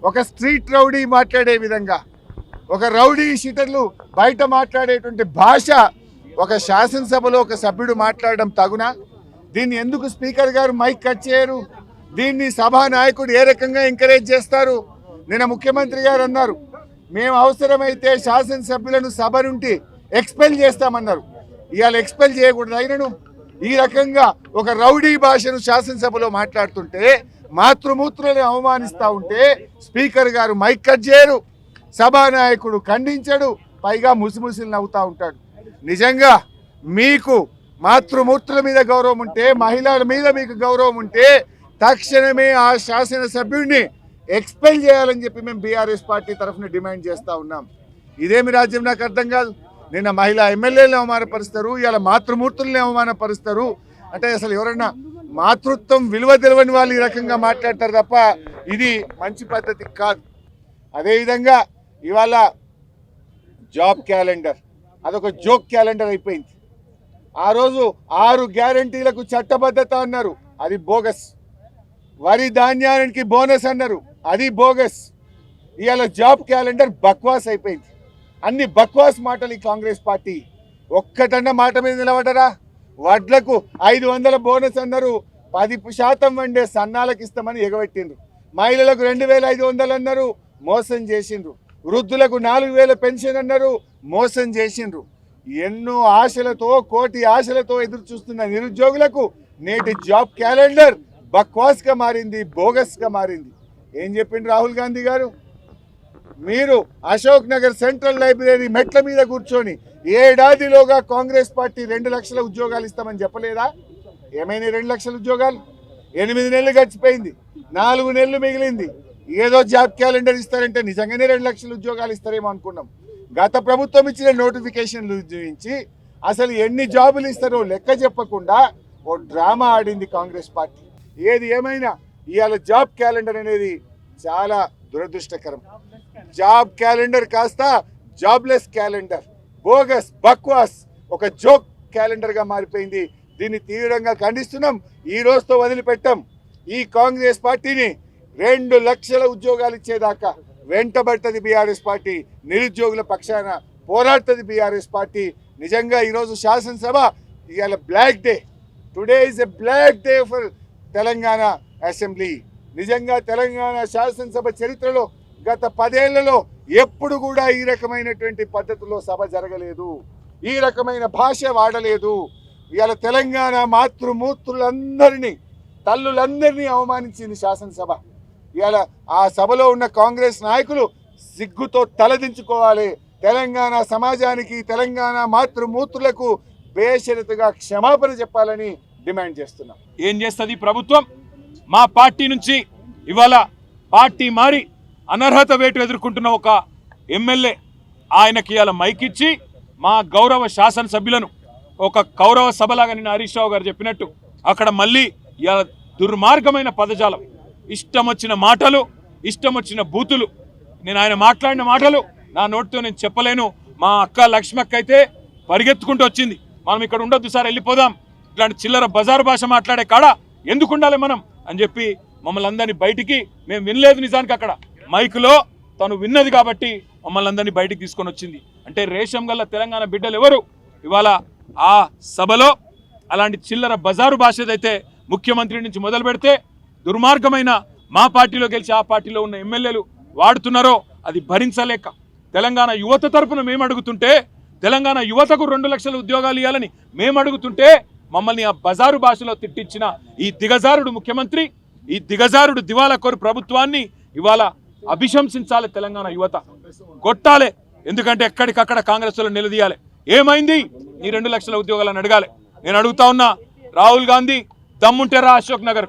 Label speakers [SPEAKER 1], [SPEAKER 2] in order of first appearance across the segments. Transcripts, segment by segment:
[SPEAKER 1] ఒక street rowdy మాట్లాడే విధంగా, ఒక రౌడీ షీటర్లు బయట మాట్లాడేటువంటి భాష ఒక శాసనసభలో ఒక సభ్యుడు మాట్లాడడం తగునా? దీన్ని ఎందుకు స్పీకర్ గారు మైక్ కట్ చేయరు? దీన్ని సభా నాయకుడు ఏ రకంగా ఎంకరేజ్ చేస్తారు? నిన్న ముఖ్యమంత్రి గారు అన్నారు, మేము అవసరమైతే శాసనసభ్యులను సభ నుండి ఎక్స్పెల్ చేస్తామన్నారు. ఇవాళ ఎక్స్పెల్ చేయకూడదు అయినను ఈ రకంగా ఒక రౌడీ భాషను శాసనసభలో మాట్లాడుతుంటే, మాతృమూర్తులను అవమానిస్తూ ఉంటే స్పీకర్ గారు మైక్ కట్ చేయరు, సభానాయకుడు ఖండించడు, పైగా ముసిముసిలు నవ్వుతూ ఉంటాడు. నిజంగా మీకు మాతృమూర్తుల మీద గౌరవం ఉంటే, మహిళల మీద మీకు గౌరవం ఉంటే తక్షణమే ఆ శాసనసభ్యుడిని ఎక్స్పెల్ చేయాలని చెప్పి మేము బీఆర్ఎస్ పార్టీ తరఫున డిమాండ్ చేస్తూ ఉన్నాం. ఇదేమి రాజ్యం నాకు అర్థం కాదు. నిన్న మహిళా ఎమ్మెల్యేలను అవమానపరుస్తారు, ఇవాళ మాతృమూర్తుల్ని అవమానపరుస్తారు. అంటే అసలు ఎవరన్నా మాతృత్వం విలువ తెలియని వాళ్ళు ఈ రకంగా మాట్లాడతారు తప్ప ఇది మంచి పద్ధతి కాదు. అదేవిధంగా ఇవాళ జాబ్ క్యాలెండర్ అదొక జోక్ క్యాలెండర్ అయిపోయింది. ఆ రోజు 6 గ్యారంటీలకు చట్టబద్ధత అన్నారు, అది బోగస్. వరి ధాన్యానికి బోనస్ అన్నారు, అది బోగస్. ఇవాళ జాబ్ క్యాలెండర్ బక్వాస్ అయిపోయింది. అన్ని బక్వాస్ మాటలు ఈ కాంగ్రెస్ పార్టీ. ఒక్కటన్న మాట మీద నిలబడరా? వడ్లకు 500 బోనస్ అన్నారు, 10% వండే సన్నాలకు ఇస్తామని ఎగబెట్టిండ్రు. మహిళలకు 2500 అన్నారు, మోసం చేసిండ్రు. వృద్ధులకు 4000 పెన్షన్ అన్నారు, మోసం చేసిండ్రు. ఎన్నో ఆశలతో, కోటి ఆశలతో ఎదురు చూస్తున్న నిరుద్యోగులకు నేటి జాబ్ క్యాలెండర్ బక్వాస్గా మారింది, బోగస్గా మారింది. ఏం చెప్పిండు రాహుల్ గాంధీ గారు? మీరు అశోక్ నగర్ సెంట్రల్ లైబ్రరీ మెట్ల మీద కూర్చొని ఏడాదిలోగా కాంగ్రెస్ పార్టీ 2 లక్షల ఉద్యోగాలు ఇస్తామని చెప్పలేదా? ఏమైనా 2 లక్షల ఉద్యోగాలు? 8 నెలలు గడిచిపోయింది, 4 నెలలు మిగిలింది. ఏదో జాబ్ క్యాలెండర్ ఇస్తారంటే నిజంగానే 2 లక్షల ఉద్యోగాలు ఇస్తారేమో అనుకున్నాం. గత ప్రభుత్వం ఇచ్చిన నోటిఫికేషన్లు చూపించి అసలు ఎన్ని జాబులు ఇస్తారో లెక్క చెప్పకుండా ఓ డ్రామా ఆడింది కాంగ్రెస్ పార్టీ. ఏది ఏమైనా ఇవాళ జాబ్ క్యాలెండర్ అనేది చాలా దురదృష్టకరం. జాబ్ క్యాలెండర్ కాస్త జాబ్లెస్ క్యాలెండర్, బోగస్, బక్వాస్, ఒక జోక్ క్యాలెండర్గా మారిపోయింది. దీన్ని తీవ్రంగా ఖండిస్తున్నాం. ఈ రోజుతో వదిలిపెట్టాం. ఈ కాంగ్రెస్ పార్టీని 2 లక్షల ఉద్యోగాలు ఇచ్చేదాకా వెంటబడుతుంది బీఆర్ఎస్ పార్టీ. నిరుద్యోగుల పక్షాన పోరాడుతుంది బీఆర్ఎస్ పార్టీ. నిజంగా ఈరోజు శాసనసభ ఇవాళ black day. Today is a black day for Telangana assembly. నిజంగా తెలంగాణ శాసనసభ చరిత్రలో గత 10 ఏళ్లలో ఎప్పుడు కూడా ఈ రకమైనటువంటి పద్ధతిలో సభ జరగలేదు, ఈ రకమైన భాష వాడలేదు. ఇవాళ తెలంగాణ మాతృమూర్తులందరినీ, తల్లులందరినీ అవమానించింది శాసనసభ. ఇవాళ ఆ సభలో ఉన్న కాంగ్రెస్ నాయకులు సిగ్గుతో తలదించుకోవాలి. తెలంగాణ సమాజానికి, తెలంగాణ మాతృమూర్తులకు బేషరతుగా క్షమాపణ చెప్పాలని డిమాండ్ చేస్తున్నాం.
[SPEAKER 2] ఏం చేస్తుంది ప్రభుత్వం? మా పార్టీ నుంచి ఇవాళ పార్టీ మారి అనర్హత వేటు ఎదుర్కొంటున్న ఒక ఎమ్మెల్యే, ఆయనకి ఇవాళ మైక్ ఇచ్చి మా గౌరవ శాసనసభ్యులను ఒక కౌరవ సభలాగా నిన్న హరీష్ రావు గారు చెప్పినట్టు అక్కడ మళ్ళీ ఇవాళ దుర్మార్గమైన పదజాలం, ఇష్టం వచ్చిన మాటలు, ఇష్టం వచ్చిన బూతులు. నేను ఆయన మాట్లాడిన మాటలు నా నోటితో నేను చెప్పలేను. మా అక్క లక్ష్మక్క అయితే పరిగెత్తుకుంటూ వచ్చింది, మనం ఇక్కడ ఉండొద్దు సార్, వెళ్ళిపోదాం, ఇట్లాంటి చిల్లర బజారు భాష మాట్లాడే కాడ ఎందుకు ఉండాలి మనం అని చెప్పి మమ్మల్ని అందరినీ బయటికి, మేము వినలేదు నిజానికి అక్కడ మైకులో తను విన్నది కాబట్టి మమ్మల్ని అందరినీ బయటికి తీసుకొని వచ్చింది. అంటే రేషం గల్ల తెలంగాణ బిడ్డలు ఎవరు ఇవాళ ఆ సభలో అలాంటి చిల్లర బజారు భాషదైతే ముఖ్యమంత్రి నుంచి మొదలు పెడితే దుర్మార్గమైన మా పార్టీలో గెలిచి ఆ పార్టీలో ఉన్న ఎమ్మెల్యేలు వాడుతున్నారో అది భరించలేక తెలంగాణ యువత తరపున మేము అడుగుతుంటే, తెలంగాణ యువతకు 2 లక్షల ఉద్యోగాలు ఇవ్వాలని మేము అడుగుతుంటే మమ్మల్ని ఆ బజారు భాషలో తిట్టించిన ఈ దిగజారుడు ముఖ్యమంత్రి, ఈ దిగజారుడు దివాలా కోరు ప్రభుత్వాన్ని ఇవాళ అభిశంసించాలి. తెలంగాణ యువత కొట్టాలి. ఎందుకంటే ఎక్కడికక్కడ కాంగ్రెస్లో నిలదీయాలి. ఏమైంది ఈ 2 లక్షల ఉద్యోగాలను అడగాలి. నేను అడుగుతా ఉన్నా, రాహుల్ గాంధీ దమ్ముంటే రా అశోక్ నగర్,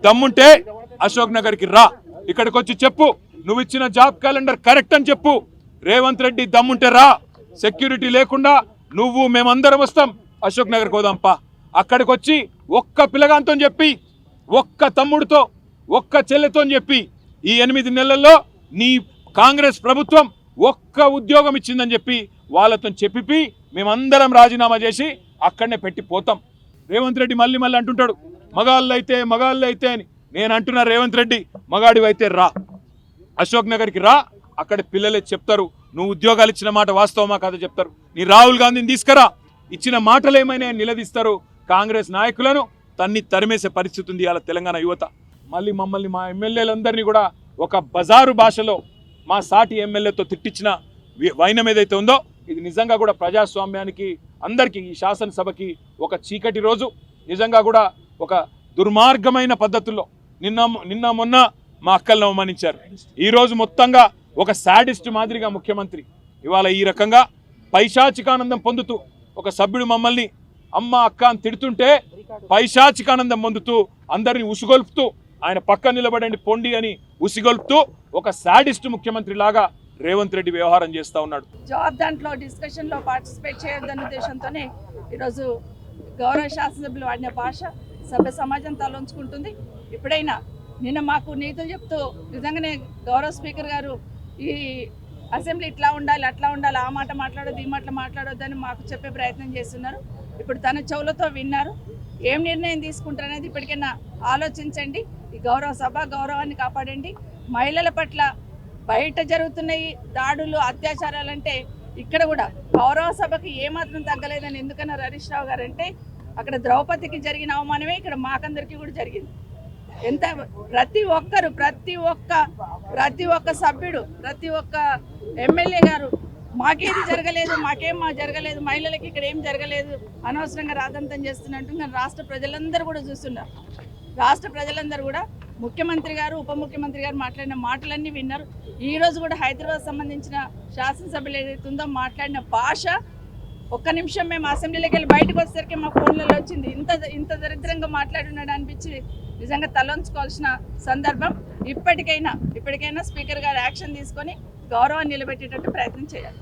[SPEAKER 2] దమ్ముంటే అశోక్ నగర్కి రా, ఇక్కడికి వచ్చి చెప్పు నువ్వు ఇచ్చిన జాబ్ క్యాలెండర్ కరెక్ట్ అని చెప్పు. రేవంత్ రెడ్డి దమ్ముంటే రా, సెక్యూరిటీ లేకుండా నువ్వు మేమందరం వస్తాం, అశోక్ నగర్కి పోదాంపా. అక్కడికి వచ్చి ఒక్క పిల్లగాంతో చెప్పి, ఒక్క తమ్ముడితో, ఒక్క చెల్లెతో చెప్పి ఈ 8 నెలల్లో నీ కాంగ్రెస్ ప్రభుత్వం ఒక్క ఉద్యోగం ఇచ్చిందని చెప్పి వాళ్ళతో చెప్పి మేమందరం రాజీనామా చేసి అక్కడనే పెట్టి పోతాం. రేవంత్ రెడ్డి మళ్ళీ అంటుంటాడు మగాళ్ళు అయితే అని. నేను అంటున్నా, రేవంత్ రెడ్డి మగాడివైతే రా, అశోక్ నగర్కి రా, అక్కడ పిల్లలే చెప్తారు నువ్వు ఉద్యోగాలు ఇచ్చిన మాట వాస్తవమా కాదో చెప్తారు. నీ రాహుల్ గాంధీని తీసుకురా, ఇచ్చిన మాటలు ఏమైనా నిలదీస్తారు. కాంగ్రెస్ నాయకులను తరిమేసే పరిస్థితి ఉంది ఇవాళ తెలంగాణ యువత. మళ్ళీ మమ్మల్ని మా ఎమ్మెల్యేలందరినీ కూడా ఒక బజారు భాషలో మా సాటి ఎమ్మెల్యేతో తిట్టించిన వైనం ఏదైతే ఉందో ఇది నిజంగా కూడా ప్రజాస్వామ్యానికి అందరికీ ఈ శాసనసభకి ఒక చీకటి రోజు. నిజంగా కూడా ఒక దుర్మార్గమైన పద్ధతుల్లో నిన్న మొన్న మా అక్కలను అవమానించారు. ఈరోజు మొత్తంగా ఒక శాడిస్ట్ మాదిరిగా ముఖ్యమంత్రి ఇవాళ ఈ రకంగా పైశాచికానందం పొందుతూ ఒక సభ్యుడు మమ్మల్ని అమ్మ అక్క అని తిడుతుంటే పైశాచికానందం పొందుతూ అందరిని ఉసిగొల్పుతూ ఆయన పక్క నిలబడండి పొండి అని ఉసిగొల్పుతూ ఒక శాడిస్ట్ ముఖ్యమంత్రి లాగా రేవంత్ రెడ్డి వ్యవహారం చేస్తూ ఉన్నాడు.
[SPEAKER 3] జవాబ్ దాంట్లో డిస్కషన్లో పార్టిసిపేట్ చేయొద్దన్న ఉద్దేశంతోనే ఈరోజు గౌరవ శాసనసభ్యులు వాడిన భాష సభ్య సమాజం తలంచుకుంటుంది. ఇప్పుడైనా నిన్న మాకు నీతులు చెప్తూ నిజంగానే గౌరవ స్పీకర్ గారు ఈ అసెంబ్లీ ఇట్లా ఉండాలి అట్లా ఉండాలి, ఆ మాట మాట్లాడొద్దు ఈ మాట మాట్లాడొద్దని మాకు చెప్పే ప్రయత్నం చేస్తున్నారు. ఇప్పుడు తన చెవులతో విన్నారు. ఏం నిర్ణయం తీసుకుంటారనేది ఇప్పటికైనా ఆలోచించండి. ఈ గౌరవ సభ గౌరవాన్ని కాపాడండి. మహిళల పట్ల బయట జరుగుతున్నాయి దాడులు అత్యాచారాలంటే ఇక్కడ కూడా గౌరవ సభకి ఏమాత్రం తగ్గలేదని ఎందుకన్నారు హరీష్ రావు గారు అంటే అక్కడ ద్రౌపదికి జరిగిన అవమానమే ఇక్కడ మాకందరికీ కూడా జరిగింది. ఎంత ప్రతి ఒక్క సభ్యుడు ప్రతి ఒక్క ఎమ్మెల్యే గారు మాకేది జరగలేదు మా జరగలేదు మహిళలకి ఇక్కడ ఏం జరగలేదు అనవసరంగా రాదంతం చేస్తున్నట్టు రాష్ట్ర ప్రజలందరూ కూడా చూస్తున్నారు. రాష్ట్ర ప్రజలందరూ కూడా ముఖ్యమంత్రి గారు ఉప ముఖ్యమంత్రి గారు మాట్లాడిన మాటలన్నీ విన్నారు. ఈరోజు కూడా హైదరాబాద్ సంబంధించిన శాసనసభ్యులు ఏదైతే ఉందో మాట్లాడిన భాష ఒక్క నిమిషం మేము అసెంబ్లీలోకి వెళ్ళి బయటకు వచ్చేసరికి మా ఫోన్లలో వచ్చింది. ఇంత దరిద్రంగా మాట్లాడున్నాడు అనిపించి నిజంగా తలంచుకోవాల్సిన సందర్భం. ఇప్పటికైనా స్పీకర్ గారు యాక్షన్ తీసుకొని గౌరవాన్ని నిలబెట్టేటట్టు ప్రయత్నం చేయాలి.